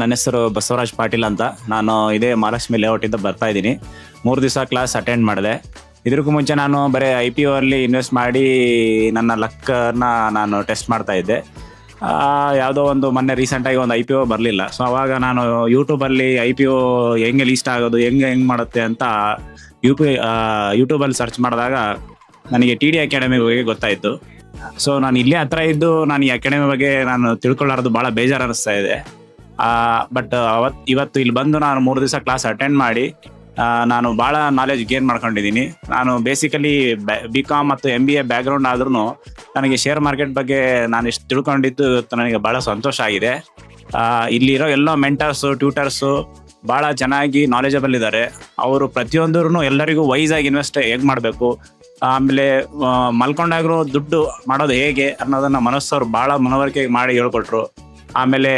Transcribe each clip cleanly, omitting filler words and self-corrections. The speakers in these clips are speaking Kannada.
ನನ್ನ ಹೆಸರು ಬಸವರಾಜ್ ಪಾಟೀಲ್ ಅಂತ. ನಾನು ಇದೇ ಮಹಾಲಕ್ಷ್ಮಿ ಲೇಔಟಿಂದ ಬರ್ತಾ ಇದ್ದೀನಿ. 3 ದಿವಸ ಕ್ಲಾಸ್ ಅಟೆಂಡ್ ಮಾಡಿದೆ. ಇದಕ್ಕೂ ಮುಂಚೆ ನಾನು ಬರೀ IPO ಅಲ್ಲಿ ಇನ್ವೆಸ್ಟ್ ಮಾಡಿ ನನ್ನ ಲಕ್ಕನ್ನು ನಾನು ಟೆಸ್ಟ್ ಮಾಡ್ತಾ ಇದ್ದೆ. ಯಾವುದೋ ಒಂದು ಮೊನ್ನೆ ರೀಸೆಂಟಾಗಿ ಒಂದು IPO ಬರಲಿಲ್ಲ. ಸೊ ಅವಾಗ ನಾನು ಯೂಟ್ಯೂಬಲ್ಲಿ IPO ಹೆಂಗೆ ಲೀಸ್ಟ್ ಆಗೋದು, ಹೆಂಗೆ ಮಾಡುತ್ತೆ ಅಂತ ಯೂಟ್ಯೂಬಲ್ಲಿ ಸರ್ಚ್ ಮಾಡಿದಾಗ ನನಗೆ TD ಅಕಾಡೆಮಿ ಬಗ್ಗೆ ಗೊತ್ತಾಯಿತು. ಸೊ ನಾನು ಇಲ್ಲೇ ಹತ್ರ ಇದ್ದು ನಾನು ಈ ಅಕಾಡೆಮಿ ಬಗ್ಗೆ ನಾನು ತಿಳ್ಕೊಳ್ಳಾರ್ದು ಭಾಳ ಬೇಜಾರು ಅನ್ನಿಸ್ತಾ ಇದೆ. ಬಟ್ ಇವತ್ತು ಇಲ್ಲಿ ಬಂದು ನಾನು 3 ದಿವಸ ಕ್ಲಾಸ್ ಅಟೆಂಡ್ ಮಾಡಿ ನಾನು ಭಾಳ ನಾಲೆಜ್ ಗೇನ್ ಮಾಡ್ಕೊಂಡಿದ್ದೀನಿ. ನಾನು ಬೇಸಿಕಲಿ BCom ಮತ್ತು MBA ಬ್ಯಾಕ್ಗ್ರೌಂಡ್ ಆದ್ರೂ ನನಗೆ ಶೇರ್ ಮಾರ್ಕೆಟ್ ಬಗ್ಗೆ ನಾನು ಇಷ್ಟು ತಿಳ್ಕೊಂಡಿದ್ದು ನನಗೆ ಭಾಳ ಸಂತೋಷ ಆಗಿದೆ. ಇಲ್ಲಿರೋ ಎಲ್ಲ ಮೆಂಟರ್ಸು, ಟ್ಯೂಟರ್ಸು ಭಾಳ ಚೆನ್ನಾಗಿ ನಾಲೆಜಬಲ್ ಇದ್ದಾರೆ. ಅವರು ಪ್ರತಿಯೊಂದೂ ಎಲ್ಲರಿಗೂ ವೈಸಾಗಿ ಇನ್ವೆಸ್ಟ್ ಹೇಗೆ ಮಾಡಬೇಕು, ಆಮೇಲೆ ಮಲ್ಕೊಂಡಾಗ್ರೂ ದುಡ್ಡು ಮಾಡೋದು ಹೇಗೆ ಅನ್ನೋದನ್ನು ಮನಸ್ಸವ್ರು ಭಾಳ ಮನವರಿಕೆ ಮಾಡಿ ಹೇಳ್ಕೊಟ್ರು. ಆಮೇಲೆ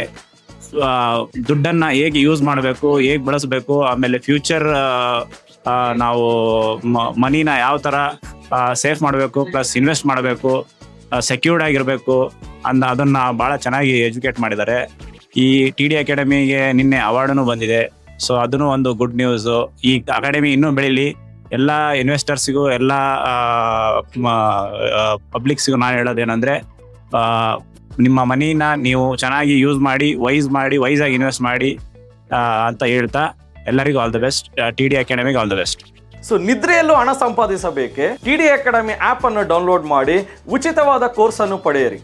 ದುಡ್ಡನ್ನು ಹೇಗೆ ಯೂಸ್ ಮಾಡಬೇಕು, ಹೇಗೆ ಬಳಸಬೇಕು, ಆಮೇಲೆ ಫ್ಯೂಚರ್ ನಾವು ಮನಿನ ಯಾವ ಥರ ಸೇಫ್ ಮಾಡಬೇಕು, ಪ್ಲಸ್ ಇನ್ವೆಸ್ಟ್ ಮಾಡಬೇಕು, ಸೆಕ್ಯೂರ್ಡ್ ಆಗಿರಬೇಕು ಅದನ್ನು ಭಾಳ ಚೆನ್ನಾಗಿ ಎಜುಕೇಟ್ ಮಾಡಿದ್ದಾರೆ. ಈ TD ಅಕಾಡೆಮಿಗೆ ನಿನ್ನೆ ಅವಾರ್ಡೂ ಬಂದಿದೆ. ಸೊ ಅದೂ ಒಂದು ಗುಡ್ ನ್ಯೂಸು. ಈ ಅಕಾಡೆಮಿ ಇನ್ನೂ ಬೆಳೀಲಿ. ಎಲ್ಲ ಇನ್ವೆಸ್ಟರ್ಸಿಗೂ, ಎಲ್ಲ ಪಬ್ಲಿಕ್ಸಿಗೂ ನಾನು ಹೇಳೋದೇನೆಂದರೆ, ನಿಮ್ಮ ಮನಿನ ನೀವು ಚೆನ್ನಾಗಿ ಯೂಸ್ ಮಾಡಿ, ವೈಸಾಗಿ ಇನ್ವೆಸ್ಟ್ ಮಾಡಿ ಅಂತ ಹೇಳ್ತಾ ಎಲ್ಲರಿಗೂ ಆಲ್ ದ ಬೆಸ್ಟ್. TD ಅಕಾಡೆಮಿಗೆ ಆಲ್ ದ ಬೆಸ್ಟ್. ಸೊ ನಿದ್ರೆಯಲ್ಲೂ ಹಣ ಸಂಪಾದಿಸಬೇಕೆ? TD ಅಕಾಡೆಮಿ ಆ್ಯಪ್ ಅನ್ನು ಡೌನ್ಲೋಡ್ ಮಾಡಿ ಉಚಿತವಾದ ಕೋರ್ಸ್ ಅನ್ನು ಪಡೆಯಿರಿ.